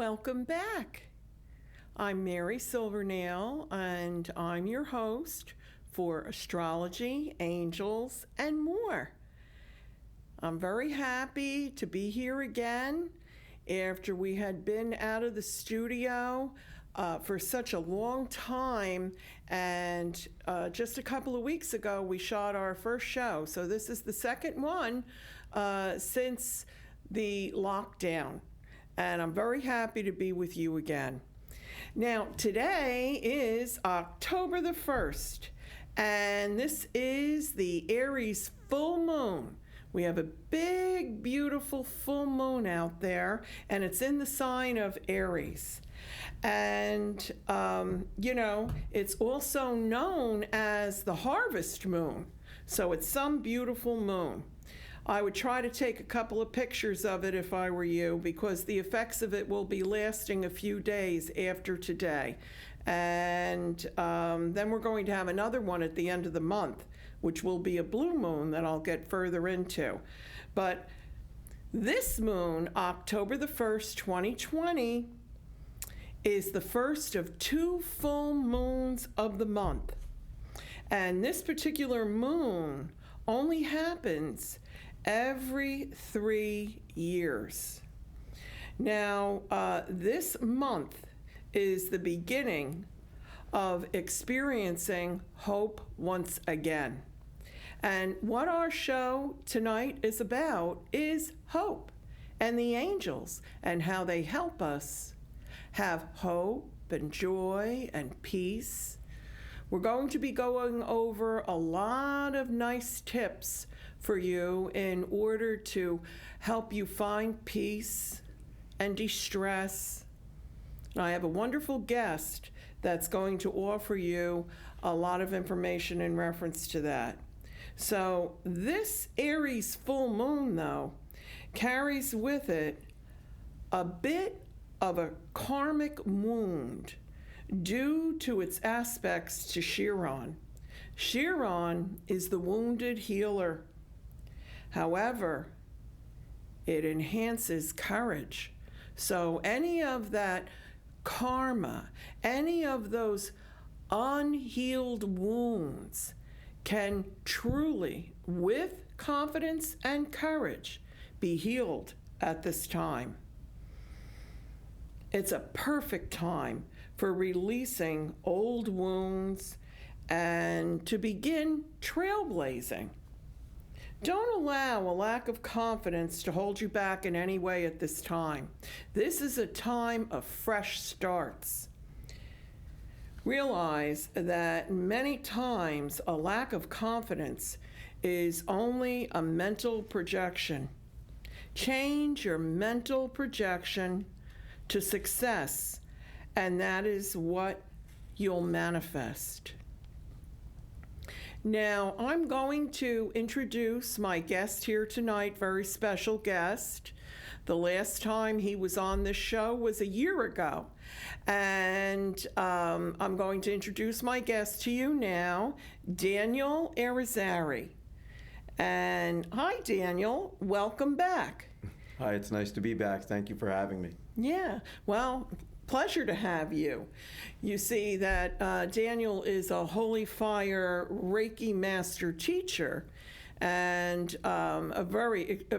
Welcome back. I'm Mary Silvernail, and I'm your host for Astrology, Angels, and more. I'm very happy to be here again after we had been out of the studio for such a long time, and just a couple of weeks ago we shot our first show. So this is the second one since the lockdown, and I'm very happy to be with you again. Now, today is October the 1st, and this is the Aries full moon. We have a big, beautiful full moon out there, and it's in the sign of Aries. And, it's also known as the harvest moon. So it's some beautiful moon. I would try to take a couple of pictures of it if I were you, because the effects of it will be lasting a few days after today. And then we're going to have another one at the end of the month, which will be a blue moon that I'll get further into. But this moon, October the 1st, 2020, is the first of two full moons of the month. And this particular moon only happens every 3 years. Now, this month is the beginning of experiencing hope once again. And what our show tonight is about is hope and the angels and how they help us have hope and joy and peace. We're going to be going over a lot of nice tips for you in order to help you find peace and de-stress. I have a wonderful guest that's going to offer you a lot of information in reference to that. So this Aries full moon, though, carries with it a bit of a karmic wound due to its aspects to Chiron. Chiron is the wounded healer. However, it enhances courage. So any of that karma, any of those unhealed wounds can truly, with confidence and courage, be healed at this time. It's a perfect time for releasing old wounds and to begin trailblazing. Don't allow a lack of confidence to hold you back in any way at this time. This is a time of fresh starts. Realize that many times a lack of confidence is only a mental projection. Change your mental projection to success, and that is what you'll manifest. Now, I'm going to introduce my guest here tonight, very special guest. The last time he was on this show was a year ago. And I'm going to introduce my guest to you now, Daniel Irizarry. And hi, Daniel. Welcome back. Hi, it's nice to be back. Thank you for having me. Yeah, well, pleasure to have you. You see that Daniel is a Holy Fire Reiki master teacher and a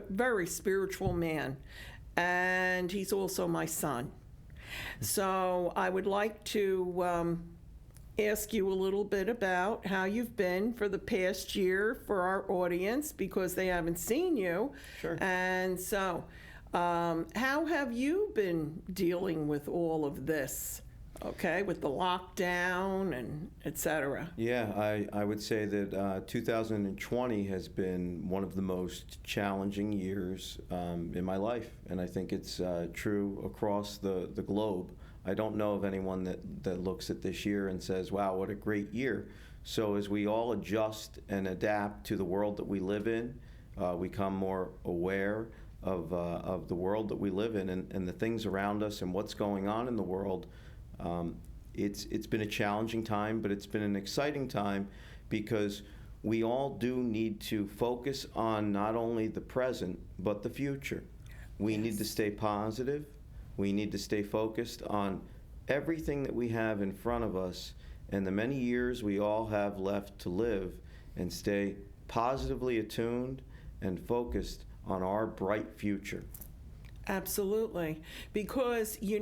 very spiritual man. And he's also my son. So I would like to ask you a little bit about how you've been for the past year for our audience, because they haven't seen you. Sure. And so how have you been dealing with all of this, okay, with the lockdown and et cetera? Yeah, I would say that 2020 has been one of the most challenging years in my life, and I think it's true across the globe. I don't know of anyone that looks at this year and says, wow, what a great year. So as we all adjust and adapt to the world that we live in, we become more aware of the world that we live in and the things around us and what's going on in the world. It's been a challenging time, but it's been an exciting time because we all do need to focus on not only the present, but the future. We need to stay positive. We need to stay focused on everything that we have in front of us and the many years we all have left to live, and stay positively attuned and focused on our bright future. Absolutely. Because, you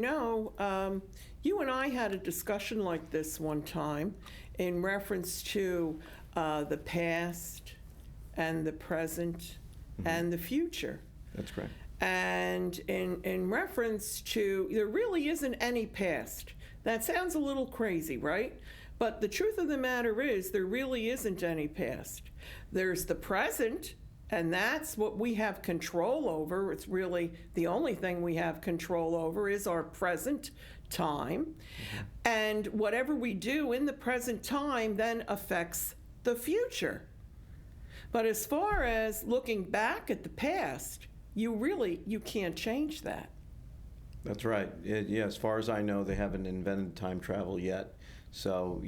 and I had a discussion like this one time in reference to the past and the present and the future. That's correct. And in reference to, there really isn't any past. That sounds a little crazy, right? But the truth of the matter is, there really isn't any past. There's the present, and that's what we have control over. It's really the only thing we have control over is our present time. And whatever we do in the present time then affects the future. But as far as looking back at the past, you can't change that. That's right. Yeah, as far as I know, they haven't invented time travel yet. So,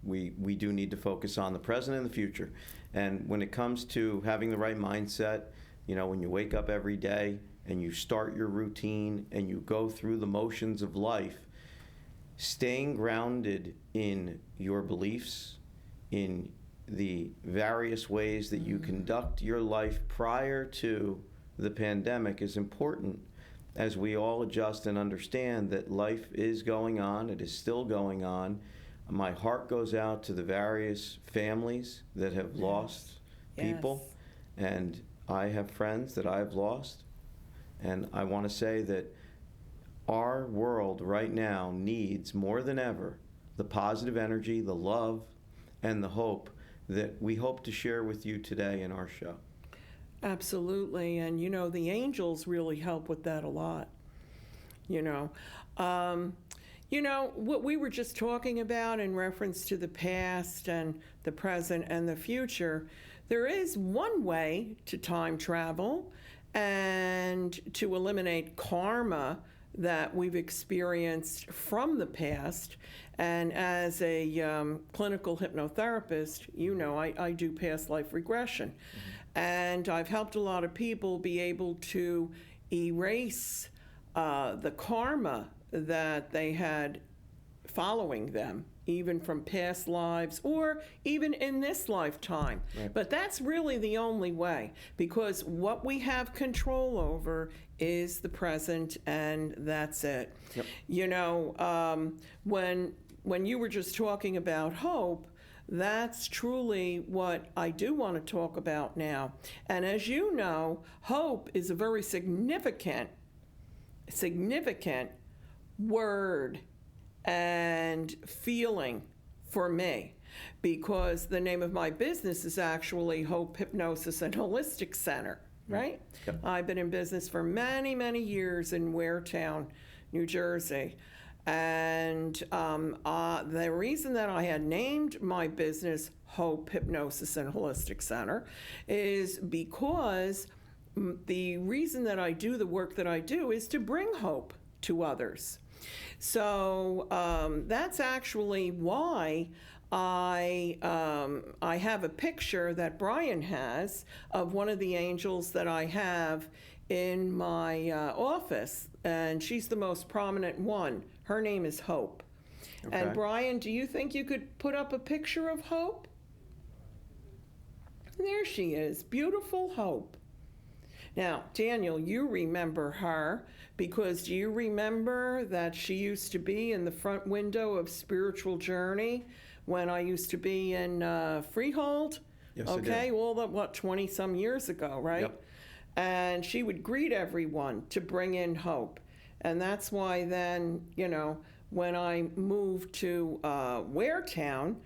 we do need to focus on the present and the future. And when it comes to having the right mindset, when you wake up every day and you start your routine and you go through the motions of life, staying grounded in your beliefs, in the various ways that you conduct your life prior to the pandemic is important, as we all adjust and understand that life is going on, it is still going on. My heart goes out to the various families that have lost people, and I have friends that I've lost. And I want to say that our world right now needs more than ever the positive energy, the love, and the hope that we hope to share with you today in our show. Absolutely. And, the angels really help with that a lot. What we were just talking about in reference to the past and the present and the future, there is one way to time travel and to eliminate karma that we've experienced from the past. And as a clinical hypnotherapist, I do past life regression. And I've helped a lot of people be able to erase the karma that they had following them, even from past lives or even in this lifetime. Right. But that's really the only way, because what we have control over is the present, and that's it. Yep. When you were just talking about hope, that's truly what I do want to talk about now. And as you know, hope is a very significant word and feeling for me, because the name of my business is actually Hope Hypnosis and Holistic Center, right? Yep. I've been in business for many, many years in Waretown, New Jersey. And the reason that I had named my business Hope Hypnosis and Holistic Center is because the reason that I do the work that I do is to bring hope to others. So that's actually why I have a picture that Brian has of one of the angels that I have in my office, and she's the most prominent one. Her name is Hope. Okay. And Brian, do you think you could put up a picture of Hope? There she is, beautiful Hope. Now, Daniel, you remember her, because do you remember that she used to be in the front window of Spiritual Journey when I used to be in Freehold? Yes, okay, I did. All that, 20-some years ago, right? Yep. And she would greet everyone to bring in hope. And that's why then, when I moved to Waretown,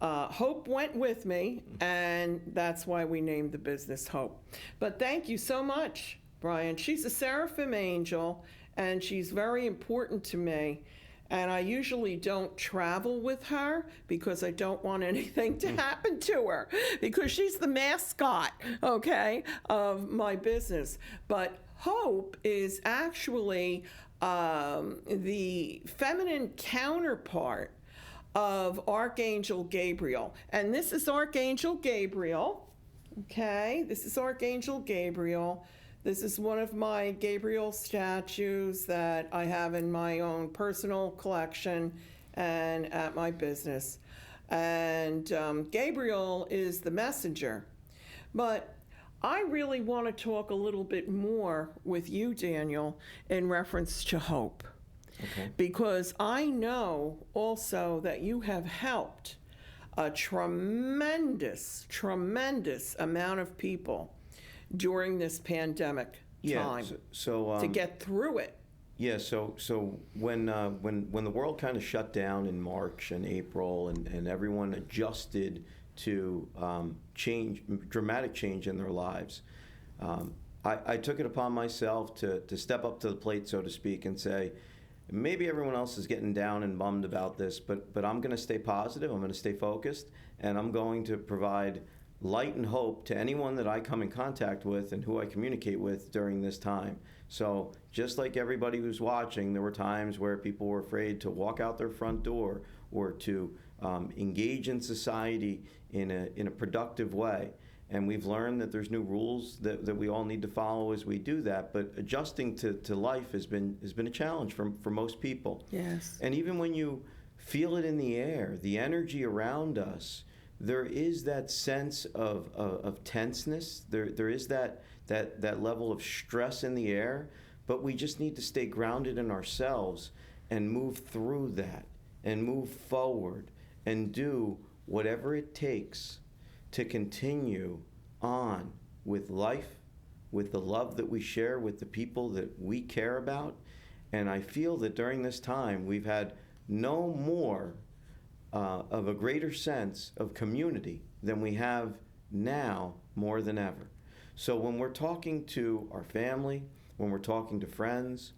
Hope went with me, and that's why we named the business Hope. But thank you so much, Brian. She's a seraphim angel, and she's very important to me. And I usually don't travel with her because I don't want anything to happen to her, because she's the mascot, okay, of my business. But Hope is actually the feminine counterpart of Archangel Gabriel. And this is Archangel Gabriel, okay? This is Archangel Gabriel This is one of my Gabriel statues that I have in my own personal collection and at my business. And Gabriel is the messenger. But I really want to talk a little bit more with you, Daniel, in reference to hope. Okay. Because I know also that you have helped a tremendous, tremendous amount of people during this pandemic time to get through it. Yeah, so when the world kind of shut down in March and April, and everyone adjusted to dramatic change in their lives, I took it upon myself to step up to the plate, so to speak, and say, maybe everyone else is getting down and bummed about this, but I'm going to stay positive, I'm going to stay focused, and I'm going to provide light and hope to anyone that I come in contact with and who I communicate with during this time. So just like everybody who's watching, there were times where people were afraid to walk out their front door or to engage in society in a productive way. And we've learned that there's new rules that we all need to follow as we do that. But adjusting to life has been a challenge for most people. Yes. And even when you feel it in the air, the energy around us, there is that sense of tenseness. There is that level of stress in the air. But we just need to stay grounded in ourselves and move through that and move forward and do whatever it takes to continue on with life, with the love that we share with the people that we care about. And I feel that during this time, we've had no more of a greater sense of community than we have now more than ever. So when we're talking to our family, when we're talking to friends,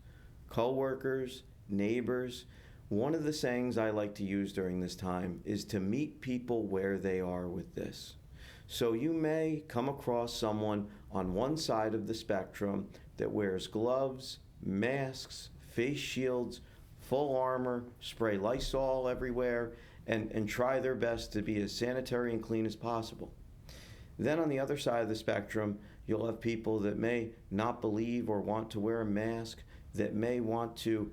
coworkers, neighbors, one of the sayings I like to use during this time is to meet people where they are with this. So you may come across someone on one side of the spectrum that wears gloves, masks, face shields, full armor, spray Lysol everywhere, and try their best to be as sanitary and clean as possible. Then on the other side of the spectrum, you'll have people that may not believe or want to wear a mask, that may want to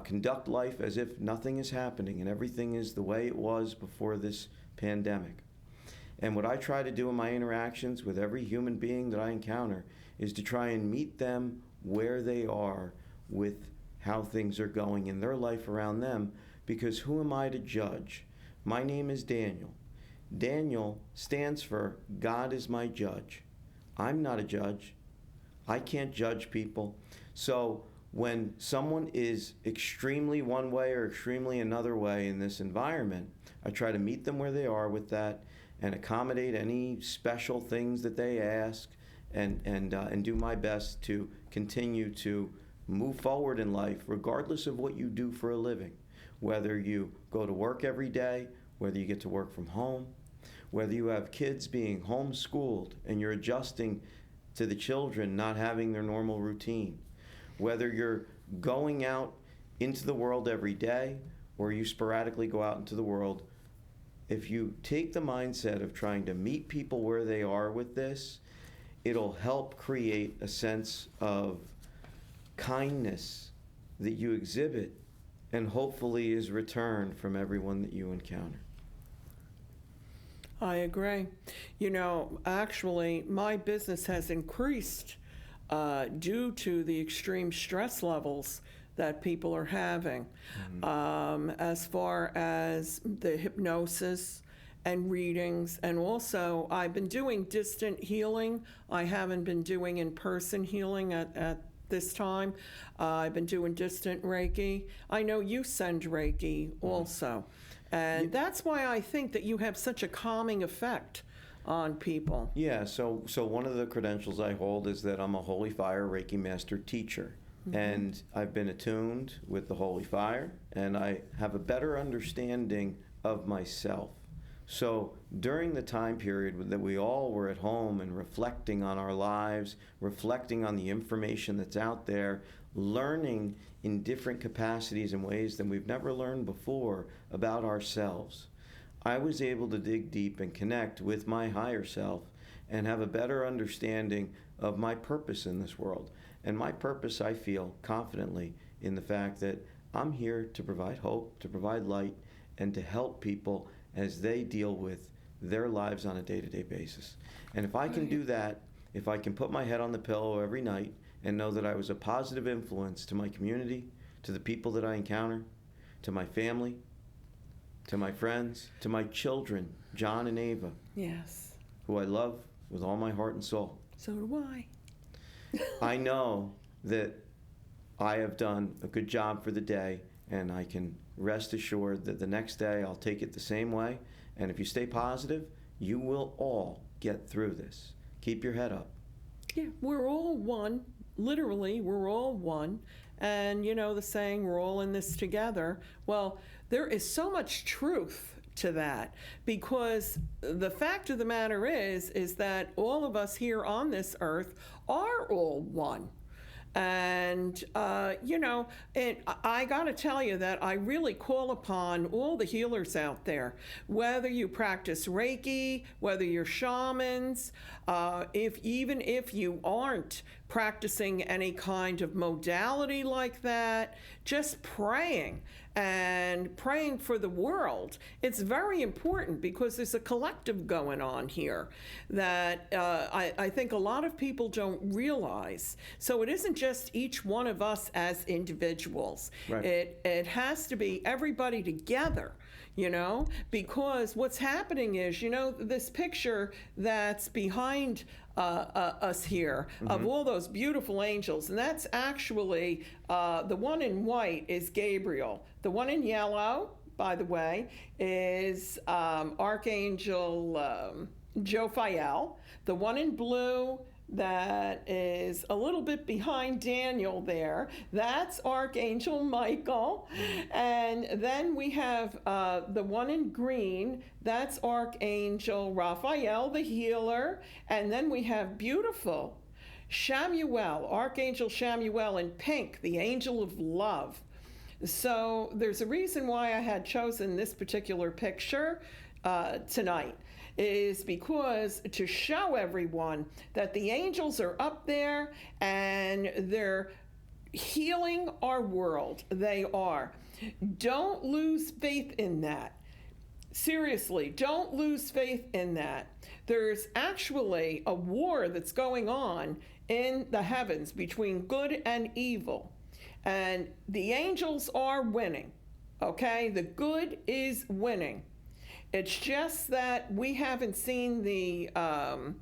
conduct life as if nothing is happening and everything is the way it was before this pandemic. And what I try to do in my interactions with every human being that I encounter is to try and meet them where they are with how things are going in their life around them, because who am I to judge? My name is Daniel. Daniel stands for God is my judge. I'm not a judge. I can't judge people. So when someone is extremely one way or extremely another way in this environment, I try to meet them where they are with that and accommodate any special things that they ask and do my best to continue to move forward in life regardless of what you do for a living. Whether you go to work every day, whether you get to work from home, whether you have kids being homeschooled and you're adjusting to the children not having their normal routine, whether you're going out into the world every day or you sporadically go out into the world, if you take the mindset of trying to meet people where they are with this, it'll help create a sense of kindness that you exhibit and hopefully is returned from everyone that you encounter. I agree. You know, actually, my business has increased due to the extreme stress levels that people are having. As far as the hypnosis and readings, and also I've been doing distant healing. I haven't been doing in-person healing at this time. I've been doing distant Reiki. I know you send Reiki also. And that's why I think that you have such a calming effect on people. Yeah, so one of the credentials I hold is that I'm a Holy Fire Reiki Master Teacher. And I've been attuned with the Holy Fire, and I have a better understanding of myself. So during the time period that we all were at home and reflecting on our lives, reflecting on the information that's out there, learning in different capacities and ways than we've never learned before about ourselves, I was able to dig deep and connect with my higher self and have a better understanding of my purpose in this world. And my purpose, I feel confidently in the fact that I'm here to provide hope, to provide light, and to help people as they deal with their lives on a day-to-day basis. And if I can do that, if I can put my head on the pillow every night and know that I was a positive influence to my community, to the people that I encounter, to my family, to my friends, to my children, John and Ava, Yes. who I love with all my heart and soul. So do I. I know that I have done a good job for the day, and I can rest assured that the next day I'll take it the same way. And if you stay positive, you will all get through this. Keep your head up. Yeah, we're all one. Literally, we're all one. And you know the saying, we're all in this together. Well, there is so much truth to that, because the fact of the matter is that all of us here on this earth are all one. And, I got to tell you that I really call upon all the healers out there, whether you practice Reiki, whether you're shamans, even if you aren't practicing any kind of modality like that, just praying and praying for the world. It's very important, because there's a collective going on here that I think a lot of people don't realize. So it isn't just each one of us as individuals. Right. It has to be everybody together, because what's happening is, this picture that's behind us here of all those beautiful angels, and that's actually the one in white is Gabriel. The one in yellow, by the way, is Archangel Jophiel. The one in blue that is a little bit behind Daniel there, that's Archangel Michael. And then we have the one in green, that's Archangel Raphael, the healer. And then we have beautiful Shamuel, Archangel Shamuel in pink, the angel of love. So there's a reason why I had chosen this particular picture tonight, is because to show everyone that the angels are up there and they're healing our world. They are. Don't lose faith in that. Seriously, don't lose faith in that. There's actually a war that's going on in the heavens between good and evil. And the angels are winning, okay? The good is winning. It's just that we haven't seen for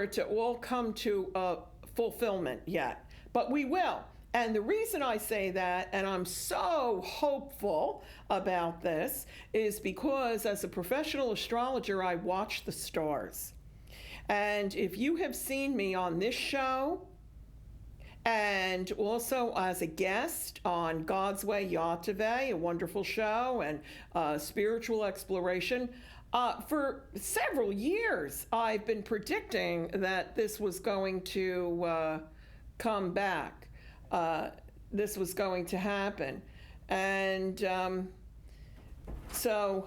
it to all come to fulfillment yet, but we will. And the reason I say that, and I'm so hopeful about this, is because as a professional astrologer, I watch the stars. And if you have seen me on this show, and also as a guest on God's Way Yatave, a wonderful show, and spiritual exploration. For several years, I've been predicting that this was going to come back. This was going to happen. And so...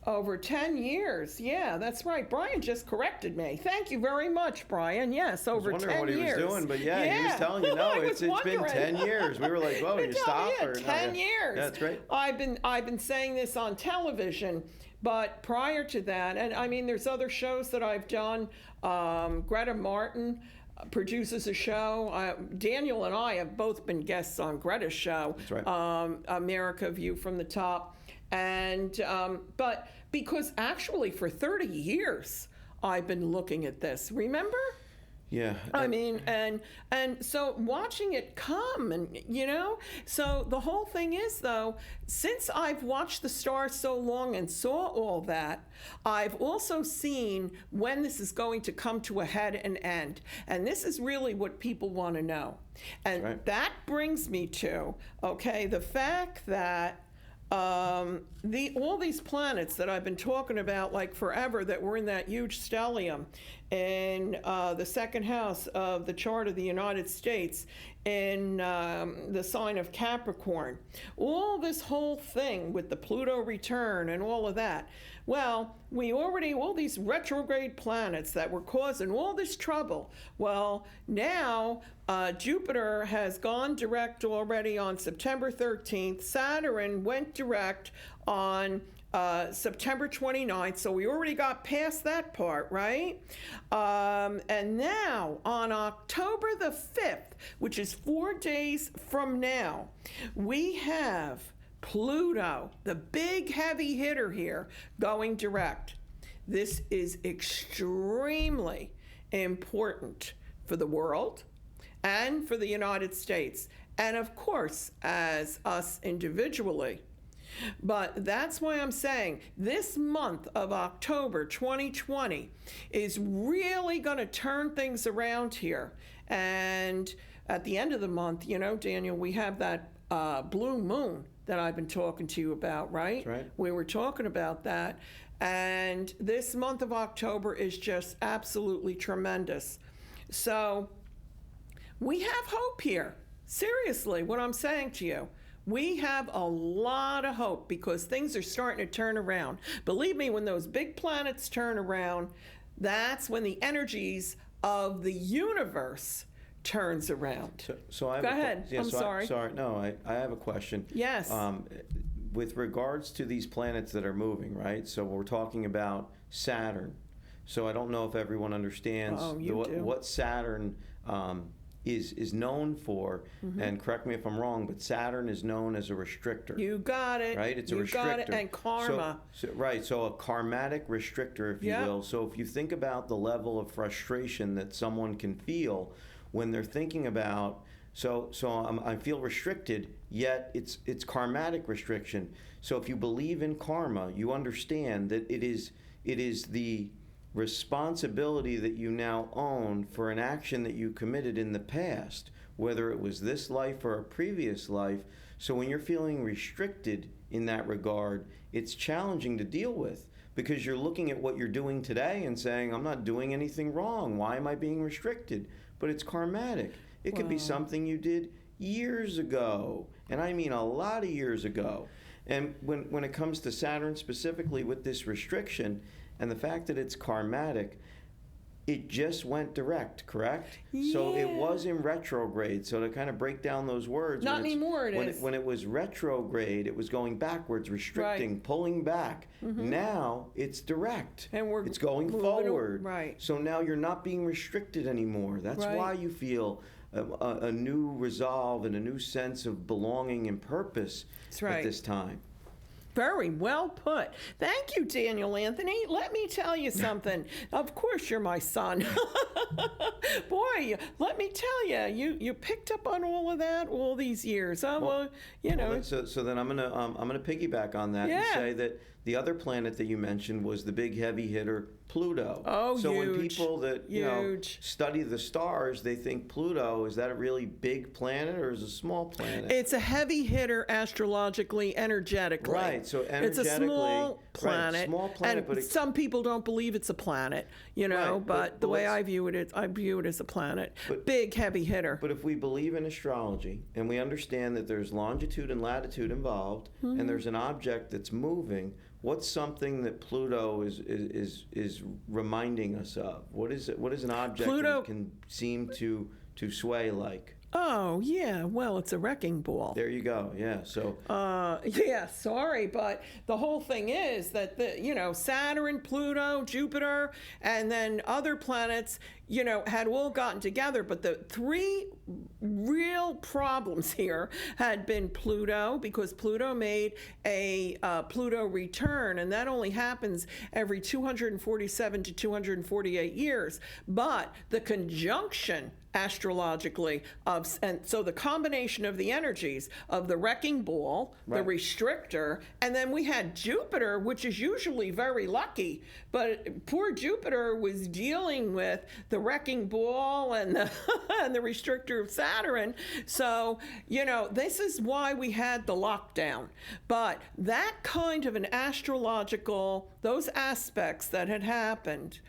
Over 10 years. Yeah, that's right. Brian just corrected me. Thank you very much, Brian. Yes, over 10 years. I was wondering what he was doing, but yeah, he was telling you, no, it's been 10 years. We were like, whoa, you stop? Yeah, 10 years. Yeah, that's great. I've been saying this on television, but prior to that, and I mean, there's other shows that I've done. Greta Martin produces a show. Daniel and I have both been guests on Greta's show. That's right. America View from the Top. And, but because actually for 30 years, I've been looking at this, remember? Yeah. I mean, and so watching it come and, so the whole thing is though, since I've watched the stars so long and saw all that, I've also seen when this is going to come to a head and end. And this is really what people want to know. And right. That brings me to, the fact that all these planets that I've been talking about like forever that were in that huge stellium in the second house of the chart of the United States in the sign of Capricorn. All this whole thing with the Pluto return and all of that. Well, all these retrograde planets that were causing all this trouble. Well, now Jupiter has gone direct already on September 13th. Saturn went direct on September 29th, so we already got past that part, right? And now on October the 5th, which is 4 days from now, we have Pluto, the big heavy hitter here, going direct. This is extremely important for the world and for the United States, and of course, as us individually. But that's why I'm saying this month of October 2020 is really going to turn things around here. And at the end of the month, Daniel, we have that blue moon that I've been talking to you about, right? That's right. We were talking about that. And this month of October is just absolutely tremendous. So we have hope here. Seriously, what I'm saying to you. We have a lot of hope because things are starting to turn around. Believe me, when those big planets turn around, that's when the energies of the universe turns around. So I have Go ahead. Yeah, I'm sorry. No, I have a question. Yes. With regards to these planets that are moving, right? So we're talking about Saturn. So I don't know if everyone understands what Saturn is known for, and correct me if I'm wrong, but Saturn is known as a restrictor. You got it. Right? It's a restrictor. You got it, and karma. So a karmatic restrictor, if you will. So if you think about the level of frustration that someone can feel when they're thinking about, I feel restricted, yet it's karmatic restriction. So if you believe in karma, you understand that it is the responsibility that you now own for an action that you committed in the past, whether it was this life or a previous life. So when you're feeling restricted in that regard, it's challenging to deal with because you're looking at what you're doing today and saying, I'm not doing anything wrong. Why am I being restricted? But it's karmatic. It could be something you did years ago, and I mean a lot of years ago. And when it comes to Saturn specifically with this restriction, and the fact that it's karmatic, it just went direct, correct? Yeah. So it was in retrograde. So to kind of break down those words. Not anymore, when it was retrograde, it was going backwards, restricting, pulling back. Mm-hmm. Now it's direct. And it's going forward. Right. So now you're not being restricted anymore. That's why you feel a new resolve and a new sense of belonging and purpose at this time. Very well put. Thank you, Daniel Anthony. Let me tell you something. Of course, you're my son. Boy, let me tell you picked up on all of that all these years. So then I'm gonna piggyback on that and say that the other planet that you mentioned was the big heavy hitter Pluto. Oh, so huge. When people that study the stars, they think Pluto, is that a really big planet or is it a small planet? It's a heavy hitter astrologically, energetically. Right. So energetically, it's a small planet. Right, small planet, and but some people don't believe it's a planet. But the way I view it, I view it as a planet. Big heavy hitter. But if we believe in astrology and we understand that there's longitude and latitude involved, and there's an object that's moving. What's something that Pluto is reminding us of? What is an object that can seem to sway like? Oh, yeah. Well, it's a wrecking ball. There you go. Yeah. So. Sorry, but the whole thing is that Saturn, Pluto, Jupiter, and then other planets, had all gotten together. But the three real problems here had been Pluto, because Pluto made a Pluto return, and that only happens every 247 to 248 years. But the conjunction astrologically and so the combination of the energies of the wrecking ball, the restrictor, and then we had Jupiter, which is usually very lucky, but poor Jupiter was dealing with the wrecking ball and the and the restrictor of Saturn. So this is why we had the lockdown. But that kind of an astrological, those aspects that had happened,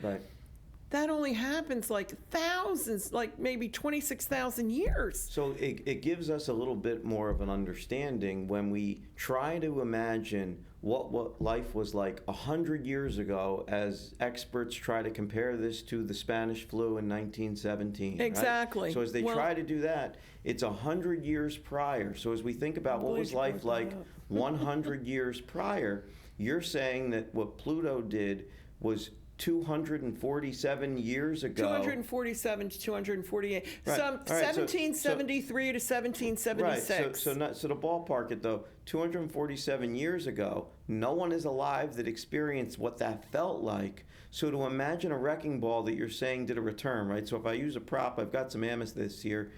that only happens like thousands, like maybe 26,000 years. So it gives us a little bit more of an understanding when we try to imagine what life was like 100 years ago, as experts try to compare this to the Spanish flu in 1917. Exactly. Right? So as they try to do that, it's 100 years prior. So as we think about what was life like 100 years prior, you're saying that what Pluto did was 247 years ago. 247 to 248. Right. Some All right, 1773 to 1776. Right. So to ballpark it though, 247 years ago, no one is alive that experienced what that felt like. So to imagine a wrecking ball that you're saying did a return, right? So if I use a prop, I've got some amethyst here.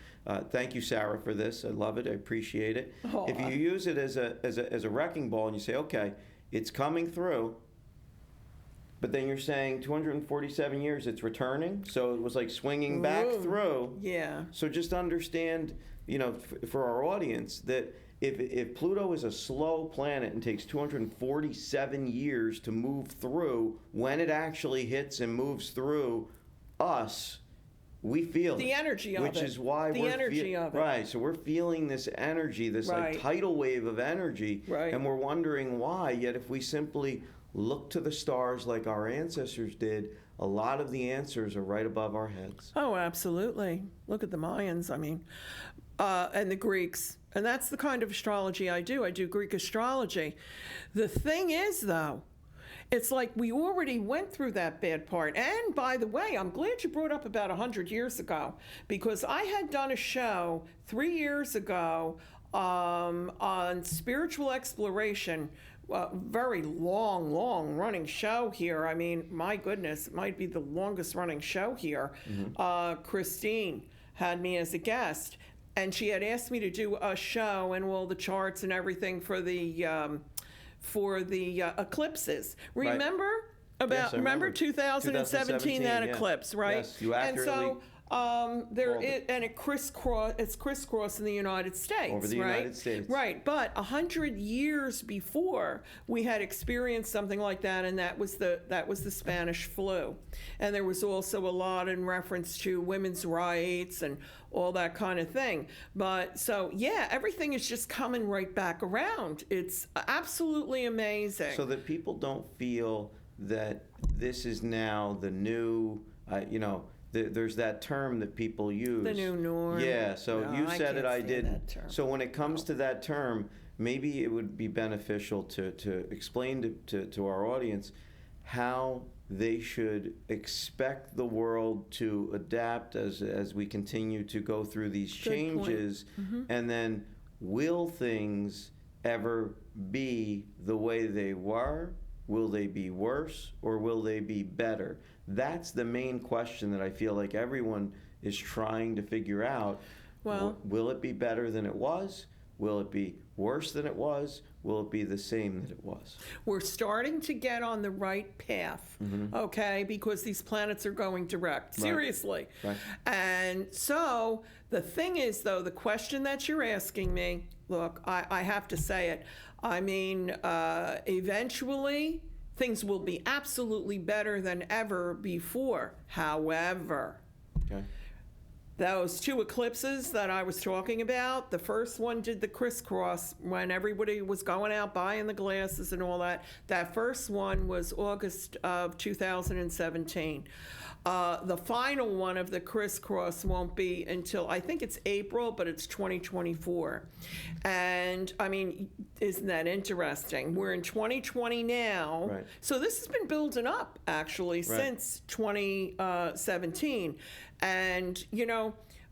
Thank you, Sarah, for this. I love it. I appreciate it. Oh. If you use it as a wrecking ball and you say, okay, it's coming through. But then you're saying 247 years it's returning, so it was like swinging back through. Yeah. So just understand, for our audience, that if Pluto is a slow planet and takes 247 years to move through, when it actually hits and moves through us, we feel the energy of it. Which is why the energy of it. Right. So we're feeling this energy, this like tidal wave of energy, and we're wondering why. Yet if we simply look to the stars like our ancestors did, a lot of the answers are right above our heads. Oh, absolutely. Look at the Mayans, and the Greeks. And that's the kind of astrology I do. I do Greek astrology. The thing is, though, it's like we already went through that bad part. And by the way, I'm glad you brought up about 100 years ago, because I had done a show 3 years ago on spiritual exploration. Very long running show here. I mean, my goodness, it might be the longest running show here. Mm-hmm. Christine had me as a guest, and she had asked me to do a show and all the charts and everything for the eclipses. Remember? Right. Yes, remember 2017 that eclipse, right? Yes, you accurately. And so it's crisscross in the United States, over the right? United States, right? But 100 years before, we had experienced something like that, and that was the Spanish flu, and there was also a lot in reference to women's rights and all that kind of thing. But so yeah, everything is just coming right back around. It's absolutely amazing. So that people don't feel that this is now the new, there's that term that people use. The new norm. Yeah, so no, you said it, I didn't. So when it comes to that term, maybe it would be beneficial to explain to our audience how they should expect the world to adapt as we continue to go through these changes. Mm-hmm. And then will things ever be the way they were? Will they be worse, or will they be better? That's the main question that I feel like everyone is trying to figure out. Well, will it be better than it was? Will it be worse than it was? Will it be the same that it was? We're starting to get on the right path, mm-hmm. okay, because these planets are going direct. Seriously. Right. And so the thing is, though, the question that you're asking me, look, I have to say it. I mean, eventually, things will be absolutely better than ever before. However, those two eclipses that I was talking about, the first one did the crisscross when everybody was going out buying the glasses and all that. That first one was August of 2017. The final one of the crisscross won't be until, I think it's April, but it's 2024. And I mean, isn't that interesting? We're in 2020 now. Right. So this has been building up actually since 2017. And,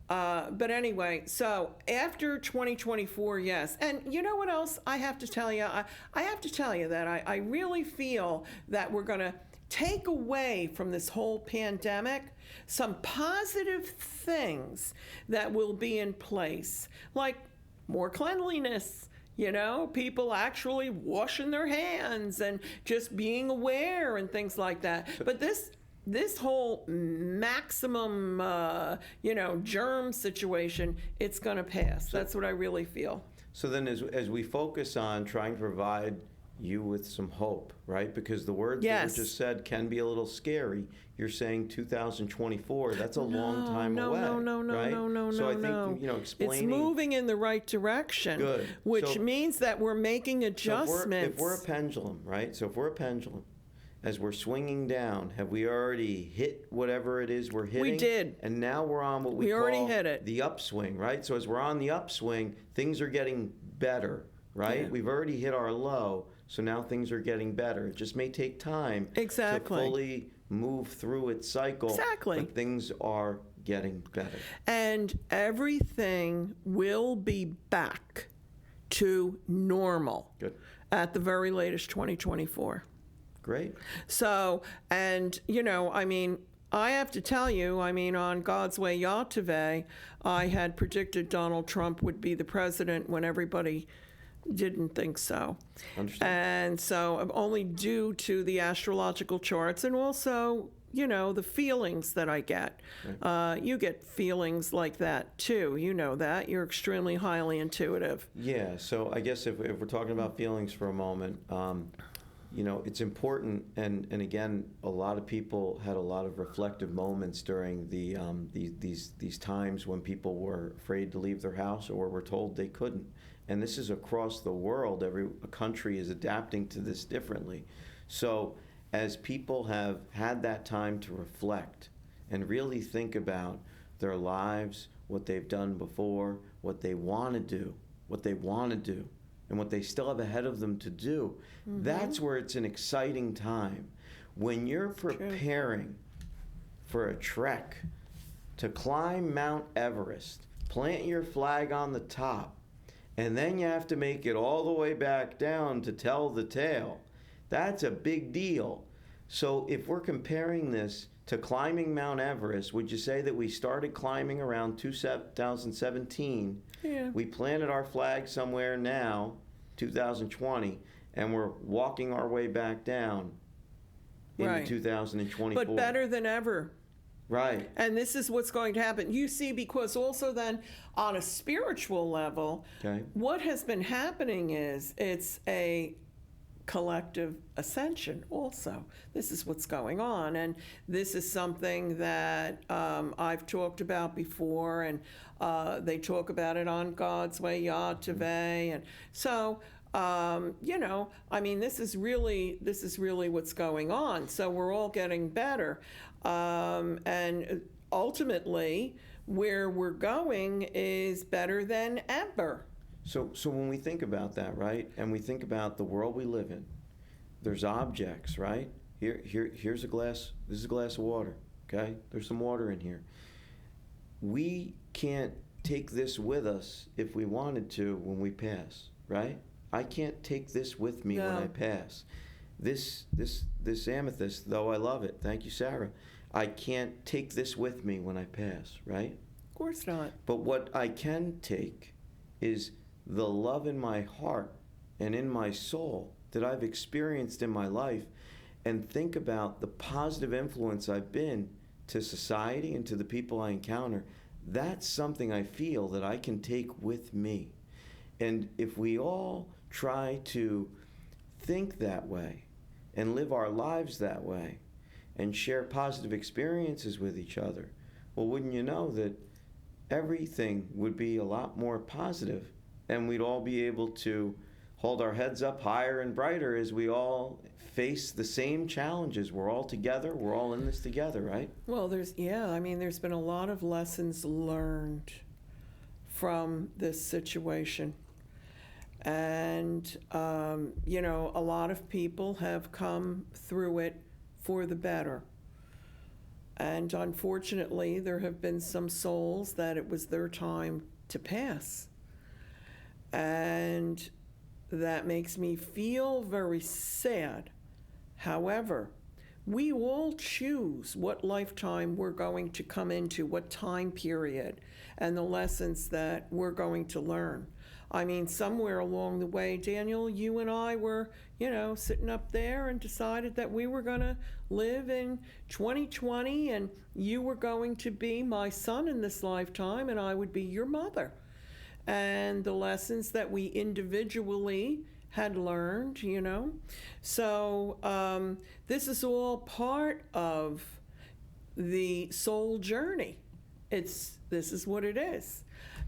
but anyway, so after 2024, yes. And you know what else I have to tell you? I have to tell you that I really feel that we're going to take away from this whole pandemic some positive things that will be in place, like more cleanliness, people actually washing their hands and just being aware and things like that. But this whole maximum, germ situation, it's going to pass. That's what I really feel. So then as we focus on trying to provide you with some hope, right? Because the words that Yes. were just said can be a little scary. You're saying 2024, that's a long time no, away, no, right? So I think, no. explaining... It's moving in the right direction. Good. Which So- means that we're making So adjustments. if we're a pendulum, right? So if we're a pendulum, as we're swinging down, have we already hit whatever it is we're hitting? We did. And now we're on what we We already call hit it. the upswing, right? So as we're on the upswing, things are getting better, right? Yeah. We've already hit our low, so now things are getting better. It just may take time Exactly. to fully move through its cycle. Exactly. But things are getting better. And everything will be back to normal Good. at the very latest 2024. Great. So, and, I have to tell you, on God's Way Yahtaveh, I had predicted Donald Trump would be the president when everybody didn't think so. Understood. And so, only due to the astrological charts and also, the feelings that I get. Right. You get feelings like that too. You know that. You're extremely highly intuitive. Yeah, so I guess if we're talking about feelings for a moment, it's important, and again, a lot of people had a lot of reflective moments during these times when people were afraid to leave their house or were told they couldn't. And this is across the world. Every country is adapting to this differently. So as people have had that time to reflect and really think about their lives, what they've done before, what they want to do, and what they still have ahead of them to do, that's where it's an exciting time. When you're preparing for a trek to climb Mount Everest, plant your flag on the top, and then you have to make it all the way back down to tell the tale, that's a big deal. So if we're comparing this to climbing Mount Everest, would you say that we started climbing around 2017? Yeah. We planted our flag somewhere now, 2020, and we're walking our way back down into Right. 2024. But better than ever. Right. And this is what's going to happen. You see, because also then on a spiritual level, Okay. what has been happening is it's a collective ascension also. This is what's going on. And this is something that I've talked about before, and they talk about it on God's Way Yahtaveh. And so, this is really what's going on. So we're all getting better. And ultimately, where we're going is better than ever. So when we think about that, right, and we think about the world we live in, there's objects, right? Here's a glass. This is a glass of water. Okay, there's some water in here. We can't take this with us if we wanted to when we pass, right? I can't take this with me when No. I pass. This amethyst, though I love it. Thank you, Sarah. I can't take this with me when I pass, right? Of course not. But what I can take is the love in my heart and in my soul that I've experienced in my life, and think about the positive influence I've been to society and to the people I encounter. That's something I feel that I can take with me. And if we all try to think that way and live our lives that way and share positive experiences with each other, well, wouldn't you know that everything would be a lot more positive, and we'd all be able to hold our heads up higher and brighter as we all face the same challenges. We're all together. We're all in this together, right? Well, there's been a lot of lessons learned from this situation. And, a lot of people have come through it for the better. And unfortunately, there have been some souls that it was their time to pass. And that makes me feel very sad. However, we all choose what lifetime we're going to come into, what time period, and the lessons that we're going to learn. Somewhere along the way, Daniel, you and I were, sitting up there and decided that we were going to live in 2020, and you were going to be my son in this lifetime, and I would be your mother. And the lessons that we individually had learned, you know. So this is all part of the soul journey. This is what it is.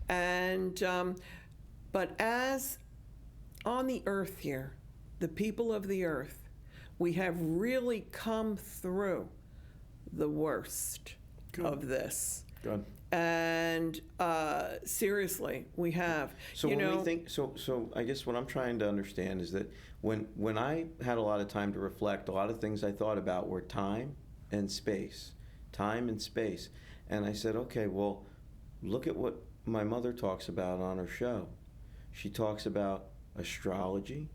And but as on the earth here, the people of the earth, we have really come through the worst of this. Good. And seriously, we have. So when we think, so I guess what I'm trying to understand is that when I had a lot of time to reflect, a lot of things I thought about were time and space. And I said, okay, well, look at what my mother talks about on her show. She talks about astrology,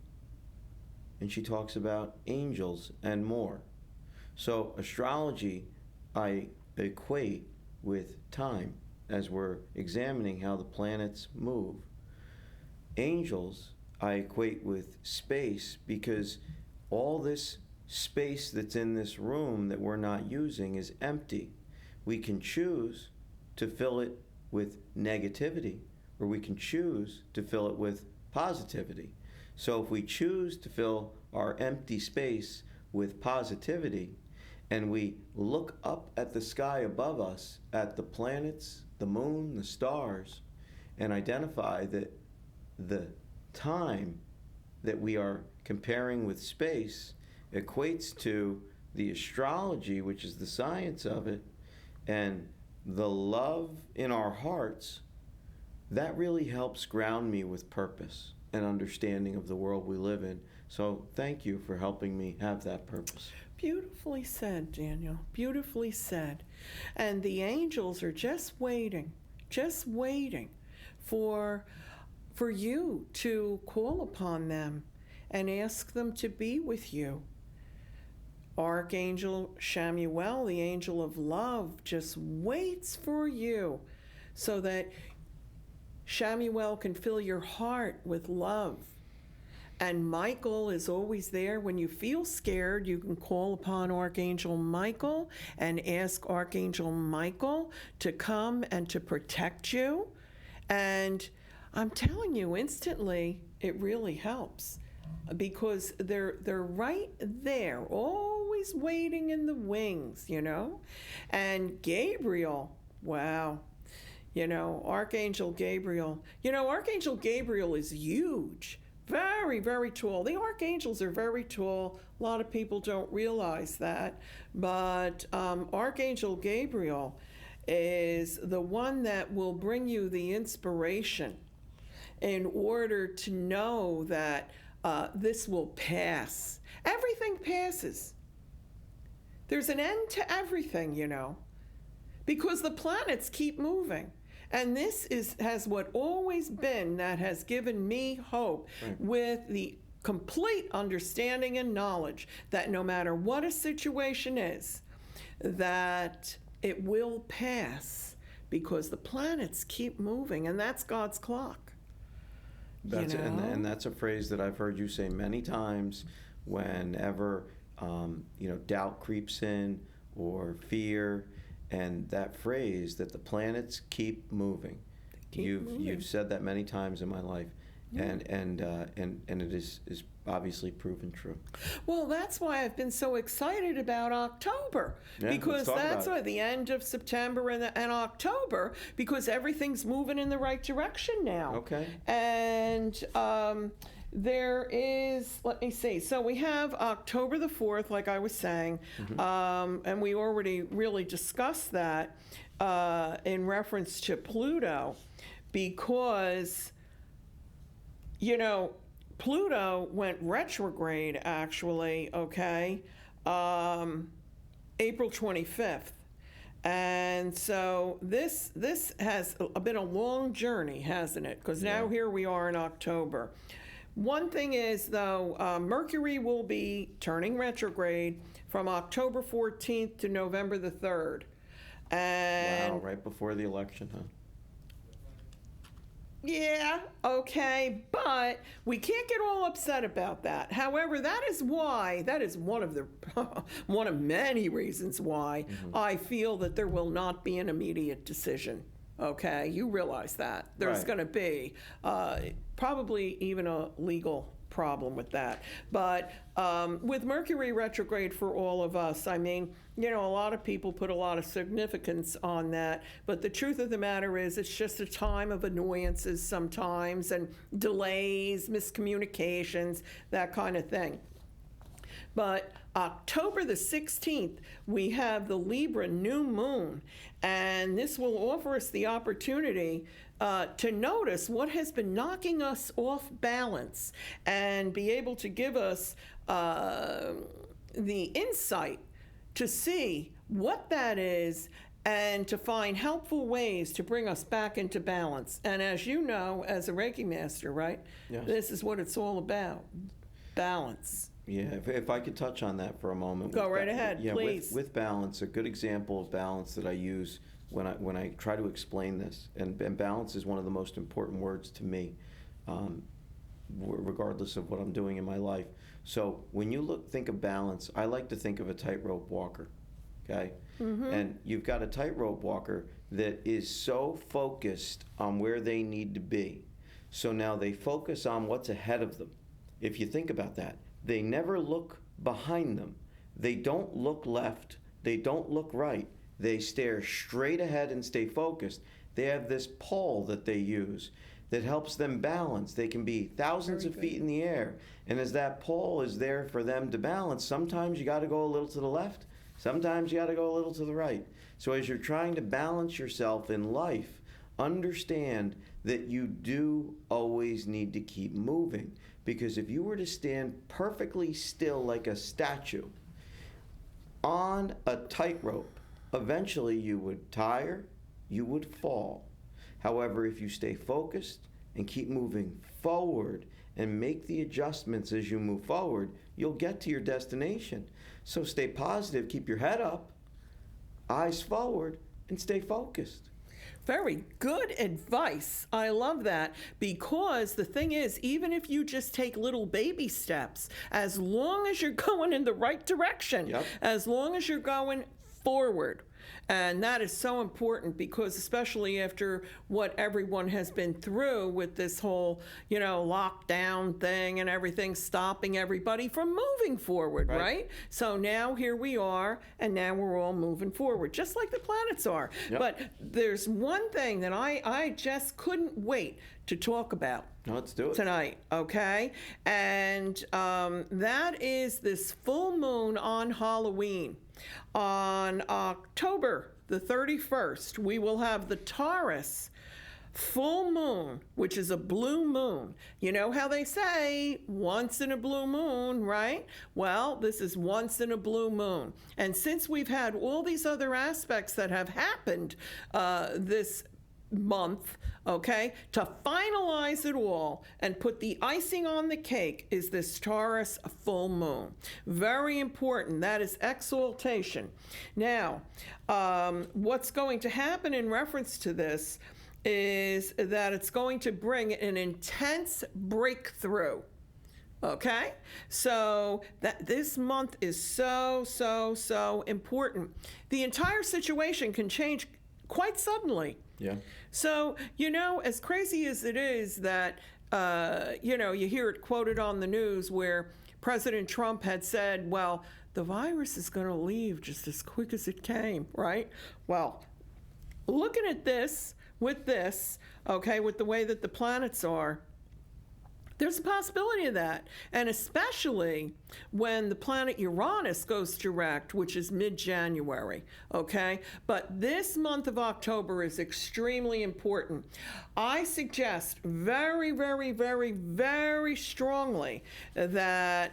and she talks about angels and more. So astrology, I equate with time as we're examining how the planets move. Angels, I equate with space, because all this space that's in this room that we're not using is empty. We can choose to fill it with negativity, or we can choose to fill it with positivity. So if we choose to fill our empty space with positivity, and we look up at the sky above us, at the planets, the moon, the stars, and identify that the time that we are comparing with space equates to the astrology, which is the science of it, and the love in our hearts, that really helps ground me with purpose and understanding of the world we live in. So thank you for helping me have that purpose. Beautifully said, Daniel. Beautifully said. And the angels are just waiting for you to call upon them and ask them to be with you. Archangel Shamuel, the angel of love, just waits for you so that Shamuel can fill your heart with love. And Michael is always there. When you feel scared, you can call upon Archangel Michael and ask Archangel Michael to come and to protect you. And I'm telling you, instantly, it really helps, because they're right there, always waiting in the wings, you know. And Gabriel, wow. Archangel Gabriel. Archangel Gabriel is huge. Very, very tall. The archangels are very tall. A lot of people don't realize that. But Archangel Gabriel is the one that will bring you the inspiration in order to know that this will pass. Everything passes. There's an end to everything, because the planets keep moving. And this has what always been that has given me hope, right, with the complete understanding and knowledge that no matter what a situation is, that it will pass, because the planets keep moving, and that's God's clock. That's it, and that's a phrase that I've heard you say many times whenever doubt creeps in, or fear. And that phrase, that the planets keep moving. You've said that many times in my life, yeah. and it is obviously proven true. Well, that's why I've been so excited about October, because that's the end of September and October, because everything's moving in the right direction now. Okay. And there is, let me see, so we have October the 4th, like I was saying, mm-hmm. And we already really discussed that in reference to Pluto, because, Pluto went retrograde, actually, okay, April 25th. And so this has been a long journey, hasn't it? Because now here we are in October. One thing is, though, Mercury will be turning retrograde from October 14th to November the 3rd. And wow, right before the election, huh? Yeah, okay, but we can't get all upset about that. However, that is one of many reasons why mm-hmm. I feel that there will not be an immediate decision. Okay, you realize that. There's going to be probably even a legal problem with that. But with Mercury retrograde for all of us, I mean, you know, a lot of people put a lot of significance on that. But the truth of the matter is, it's just a time of annoyances sometimes and delays, miscommunications, that kind of thing. But October the 16th, we have the Libra new moon, and this will offer us the opportunity to notice what has been knocking us off balance and be able to give us the insight to see what that is and to find helpful ways to bring us back into balance. And as you know, as a Reiki master, right? Yes. This is what it's all about, balance. Yeah, if I could touch on that for a moment. Go right ahead, please. With balance, a good example of balance that I use when I try to explain this, and balance is one of the most important words to me, regardless of what I'm doing in my life. So when you think of balance, I like to think of a tightrope walker, okay? Mm-hmm. And you've got a tightrope walker that is so focused on where they need to be. So now they focus on what's ahead of them. If you think about that, they never look behind them. They don't look left. They don't look right. They stare straight ahead and stay focused. They have this pole that they use that helps them balance. They can be thousands of feet in the air. And as that pole is there for them to balance, sometimes you got to go a little to the left. Sometimes you got to go a little to the right. So as you're trying to balance yourself in life, understand that you do always need to keep moving. Because if you were to stand perfectly still like a statue on a tightrope, eventually you would tire, you would fall. However, if you stay focused and keep moving forward and make the adjustments as you move forward, you'll get to your destination. So stay positive, keep your head up, eyes forward, and stay focused. Very good advice. I love that, because the thing is, even if you just take little baby steps, as long as you're going in the right direction, Yep. as long as you're going forward. And that is so important, because especially after what everyone has been through with this whole, you know, lockdown thing and everything, stopping everybody from moving forward, right? So now here we are, and now we're all moving forward, just like the planets are. Yep. But there's one thing that I just couldn't wait to talk about. Let's do it. Tonight, okay? And that is this full moon on Halloween. On October the 31st, we will have the Taurus full moon, which is a blue moon. You know how they say once in a blue moon, right? Well, this is once in a blue moon. And since we've had all these other aspects that have happened this month, okay, to finalize it all and put the icing on the cake is this Taurus full moon. Very important. That is exaltation. Now, what's going to happen in reference to this is that it's going to bring an intense breakthrough. Okay, so that this month is so important. The entire situation can change quite suddenly. Yeah. So, you know, as crazy as it is that, you know, you hear it quoted on the news where President Trump had said, well, the virus is going to leave just as quick as it came, right? Well, looking at this, okay, with the way that the planets are, there's a possibility of that. And especially when the planet Uranus goes direct, which is mid-January, okay? But this month of October is extremely important. I suggest very strongly that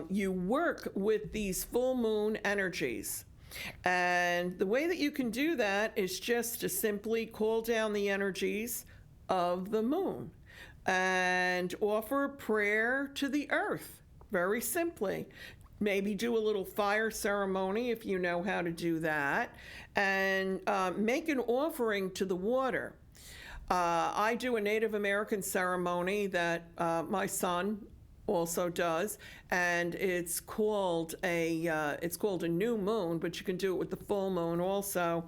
you work with these full moon energies. And the way that you can do that is just to simply call down the energies of the moon and offer a prayer to the earth, very simply. Maybe do a little fire ceremony if you know how to do that, and make an offering to the water. I do a Native American ceremony that my son also does, and it's called a new moon, but you can do it with the full moon also.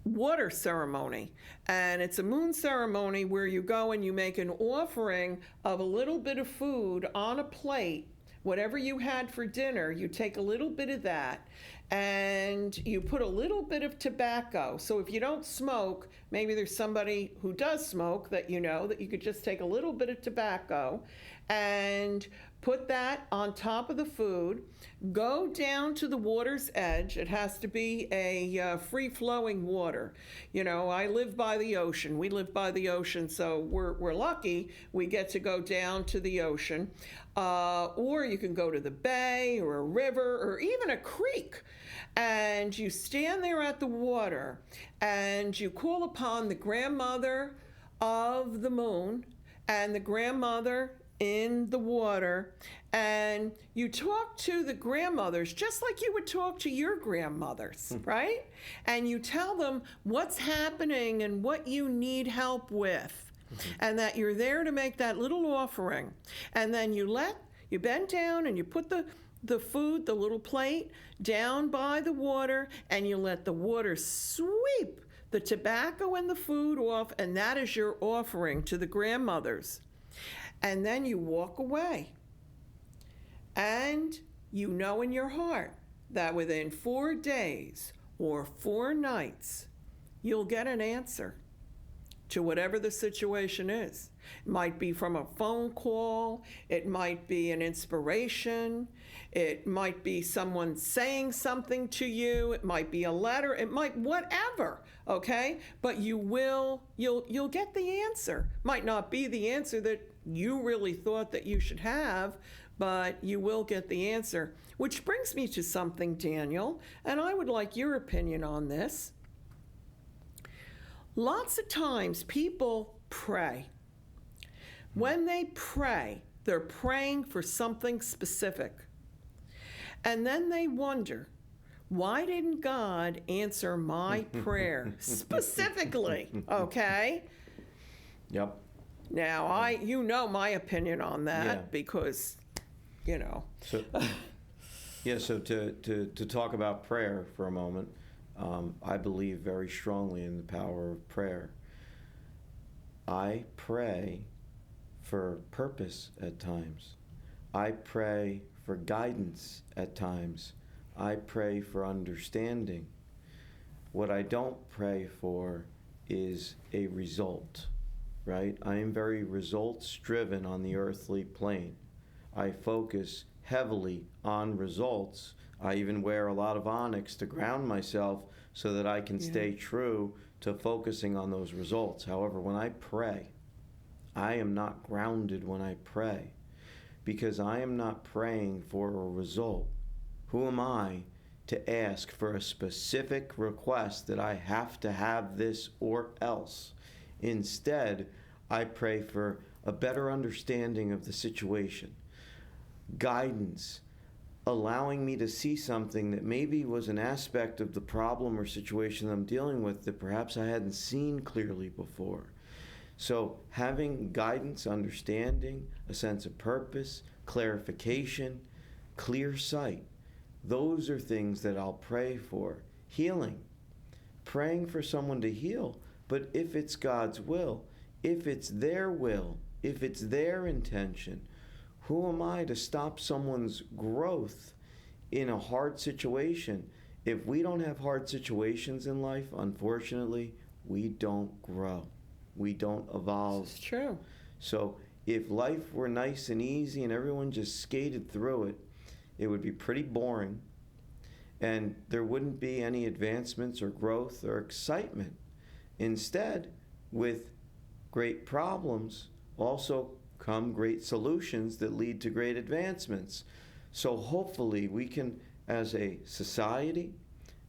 water ceremony, and it's a moon ceremony where you go and you make an offering of a little bit of food on a plate. Whatever you had for dinner, you take a little bit of that and you put a little bit of tobacco. So if you don't smoke, maybe there's somebody who does smoke that you know, that you could just take a little bit of tobacco and put that on top of the food. Go down to the water's edge. It has to be a free-flowing water. You know, I live by the ocean. We live by the ocean, so we're lucky we get to go down to the ocean. Or you can go to the bay or a river or even a creek. And you stand there at the water and you call upon the grandmother of the moon and the grandmother in the water, and you talk to the grandmothers just like you would talk to your grandmothers, right? And you tell them what's happening and what you need help with, and that you're there to make that little offering. And then you bend down and you put the food, the little plate, down by the water, and you let the water sweep the tobacco and the food off, and that is your offering to the grandmothers. And then you walk away. And you know in your heart that within 4 days or 4 nights, you'll get an answer to whatever the situation is. It might be from a phone call, it might be an inspiration, it might be someone saying something to you, it might be a letter, it might whatever, okay? But you'll get the answer. Might not be the answer that you really thought that you should have, but you will get the answer. Which brings me to something, Daniel, and I would like your opinion on this. Lots of times people pray. When they pray, they're praying for something specific. And then they wonder, why didn't God answer my prayer specifically? Okay? Yep. Now, you know my opinion on that because, you know. So to talk about prayer for a moment, I believe very strongly in the power of prayer. I pray for purpose at times. I pray for guidance at times. I pray for understanding. What I don't pray for is a result, right? I am very results driven on the earthly plane. I focus heavily on results. I even wear a lot of onyx to ground myself so that I can stay true to focusing on those results. However, when I pray, I am not grounded when I pray because I am not praying for a result. Who am I to ask for a specific request that I have to have this or else? Instead, I pray for a better understanding of the situation, guidance, allowing me to see something that maybe was an aspect of the problem or situation I'm dealing with that perhaps I hadn't seen clearly before. So having guidance, understanding, a sense of purpose, clarification, clear sight, those are things that I'll pray for. Healing, praying for someone to heal, but if it's God's will, if it's their will, if it's their intention, who am I to stop someone's growth in a hard situation? If we don't have hard situations in life, unfortunately, we don't grow. We don't evolve. It's true. So if life were nice and easy and everyone just skated through it, it would be pretty boring and there wouldn't be any advancements or growth or excitement. Instead, with great problems also come great solutions that lead to great advancements. So hopefully we can, as a society,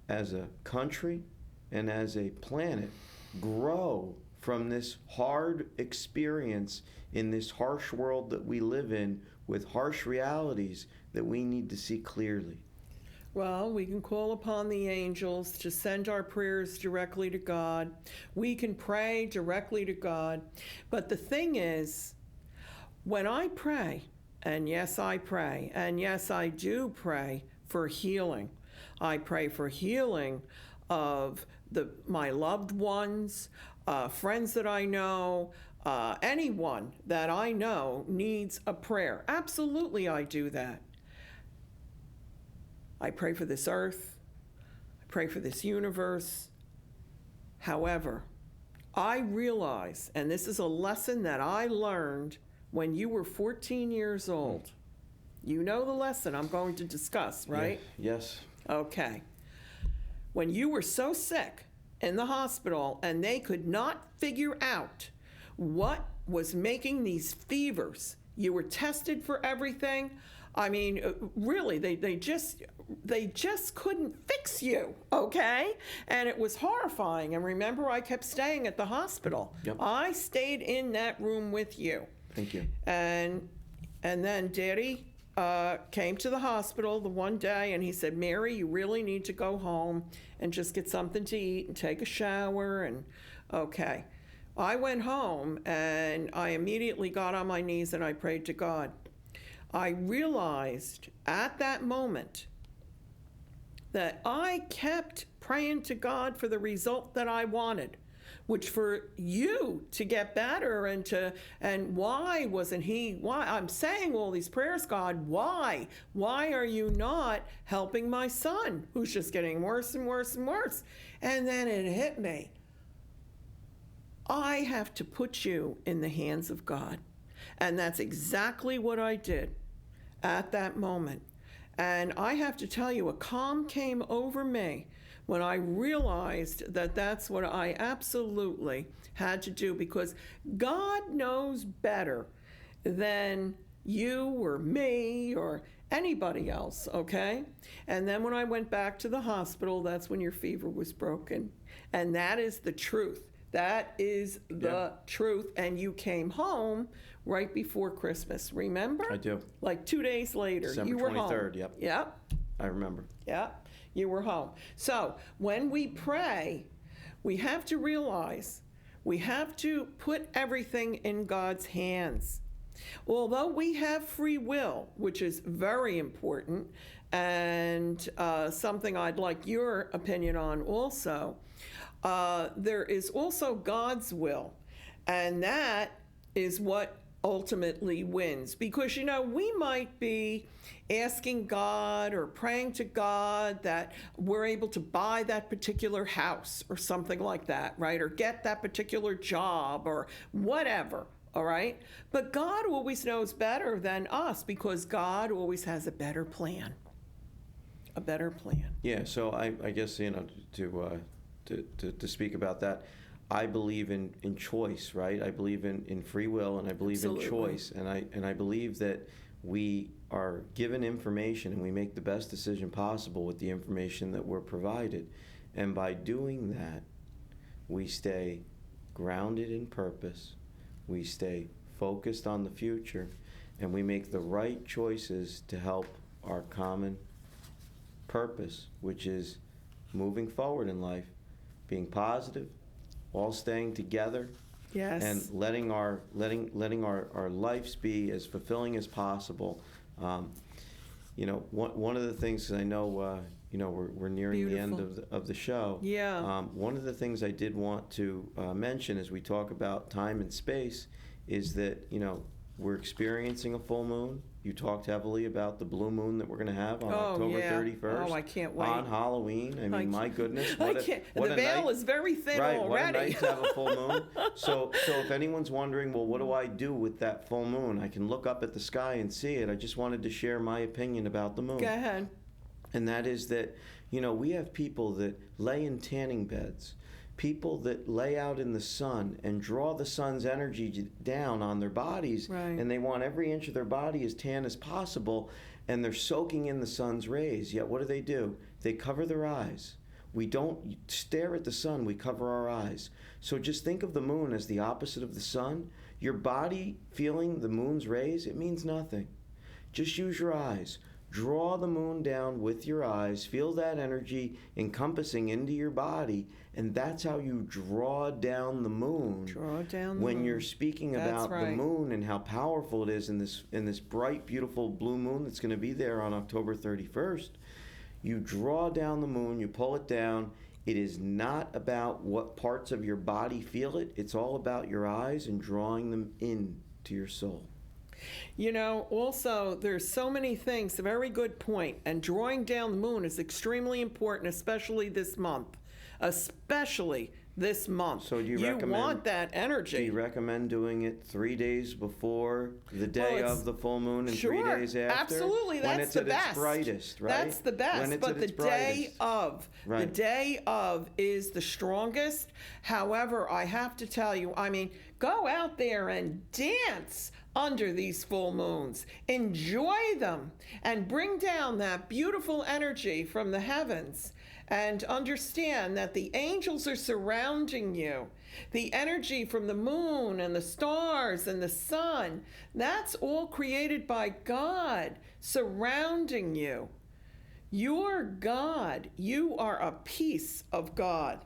as a country, and as a planet, grow from this hard experience in this harsh world that we live in with harsh realities that we need to see clearly. Well, we can call upon the angels to send our prayers directly to God. We can pray directly to God. But the thing is, when I pray, and yes, I pray, and yes, I do pray for healing. I pray for healing of my loved ones, friends that I know, anyone that I know needs a prayer. Absolutely, I do that. I pray for this earth. I pray for this universe. However, I realize, and this is a lesson that I learned when you were 14 years old. You know the lesson I'm going to discuss, right? Yeah. Yes. Okay. When you were so sick in the hospital and they could not figure out what was making these fevers, you were tested for everything. I mean, really, they just couldn't fix you, okay? And it was horrifying. And remember, I kept staying at the hospital. Yep. I stayed in that room with you. Thank you. And then Daddy came to the hospital the one day, and he said, Mary, you really need to go home and just get something to eat and take a shower. And okay. I went home, and I immediately got on my knees and I prayed to God. I realized at that moment that I kept praying to God for the result that I wanted, which for you to get better and why wasn't he, why, I'm saying all these prayers, God, why are you not helping my son who's just getting worse and worse and worse? And then it hit me. I have to put you in the hands of God. And that's exactly what I did at that moment. And I have to tell you, a calm came over me when I realized that that's what I absolutely had to do, because God knows better than you or me or anybody else, okay? And then when I went back to the hospital, that's when your fever was broken. And that is the truth. That is the truth. And you came home right before Christmas, remember? I do. Like 2 days later, December you were 23rd, home. yep. Yep. I remember. Yep. You were home. So when we pray, we have to realize we have to put everything in God's hands. Although we have free will, which is very important, and something I'd like your opinion on also, there is also God's will, and that is what ultimately wins. Because, you know, we might be asking God or praying to God that we're able to buy that particular house or something like that, right? Or get that particular job or whatever, all right? But God always knows better than us, because God always has a better plan. A better plan. Yeah, so I guess, you know, to speak about that, I believe in choice, right? I believe in free will, and I believe Absolutely. in choice, and I believe that we are given information and we make the best decision possible with the information that we're provided. And by doing that, we stay grounded in purpose, we stay focused on the future, and we make the right choices to help our common purpose, which is moving forward in life, being positive, all staying together, Yes. and letting our lives be as fulfilling as possible. You know, one of the things, I know, you know, we're nearing the end of the show. Yeah. One of the things I did want to mention as we talk about time and space is that, you know, we're experiencing a full moon. You talked heavily about the blue moon that we're going to have on October 31st. Oh, I can't wait. On Halloween. I mean, my goodness. The veil is very thin already. already. What a night to have a full moon. So if anyone's wondering, well, what do I do with that full moon? I can look up at the sky and see it. I just wanted to share my opinion about the moon. Go ahead. And that is that, you know, we have people that lay in tanning beds, people that lay out in the sun and draw the sun's energy down on their bodies, right. And they want every inch of their body as tan as possible, and they're soaking in the sun's rays. Yet what do? They cover their eyes. We don't stare at the sun, we cover our eyes. So just think of the moon as the opposite of the sun. Your body feeling the moon's rays, it means nothing. Just use your eyes. Draw the moon down with your eyes, feel that energy encompassing into your body, and that's how you draw down the moon. Draw down the when moon. You're speaking about the moon and how powerful it is in this bright, beautiful blue moon that's going to be there on October 31st. You draw down the moon, you pull it down, It is not about what parts of your body feel it. It's all about your eyes and drawing them in to your soul. You know, also, there's so many things, a very good point, and drawing down the moon is extremely important, especially this month. Especially this month. So do you recommend, want that energy. Do you recommend doing it 3 days before the day of the full moon and sure, 3 days after? Absolutely, that's when it's the at best. Its brightest, right? That's the best. When it's but at the its brightest. day of, right. the day of is the strongest. However, I have to tell you, I mean, go out there and dance under these full moons. Enjoy them and bring down that beautiful energy from the heavens. And understand that the angels are surrounding you. The energy from the moon and the stars and the sun, that's all created by God surrounding you. You're God. You are a piece of God.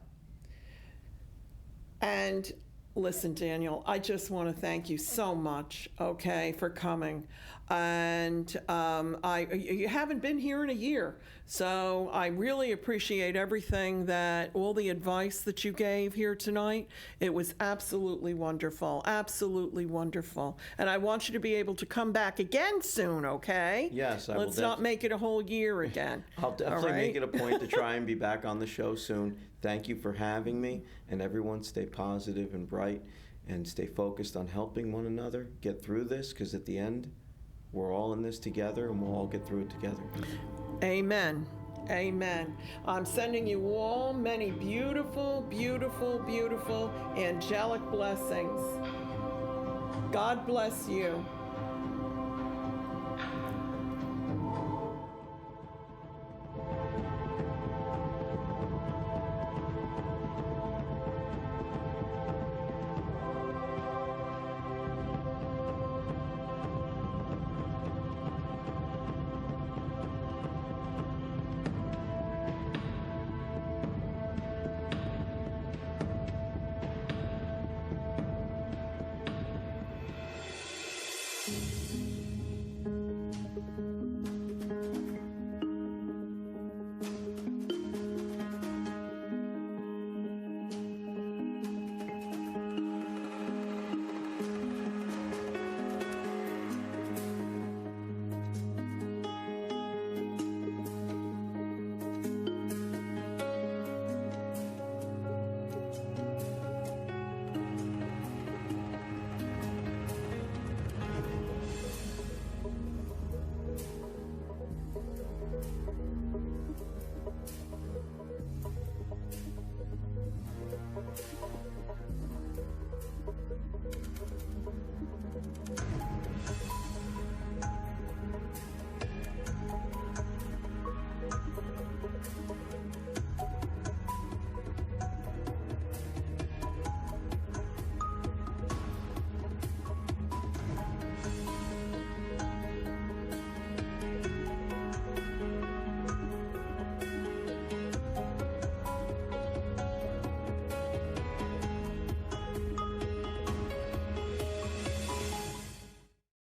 And listen, Daniel, I just want to thank you so much, okay, for coming. And you haven't been here in a year, so I really appreciate everything all the advice that you gave here tonight. It was absolutely wonderful, absolutely wonderful. And I want you to be able to come back again soon, okay? Yes, I will. Let's not make it a whole year again. I'll definitely make it a point to try and be back on the show soon. Thank you for having me, and everyone stay positive and bright and stay focused on helping one another get through this, because at the end, we're all in this together and we'll all get through it together. Amen. Amen. I'm sending you all many beautiful, beautiful, beautiful angelic blessings. God bless you.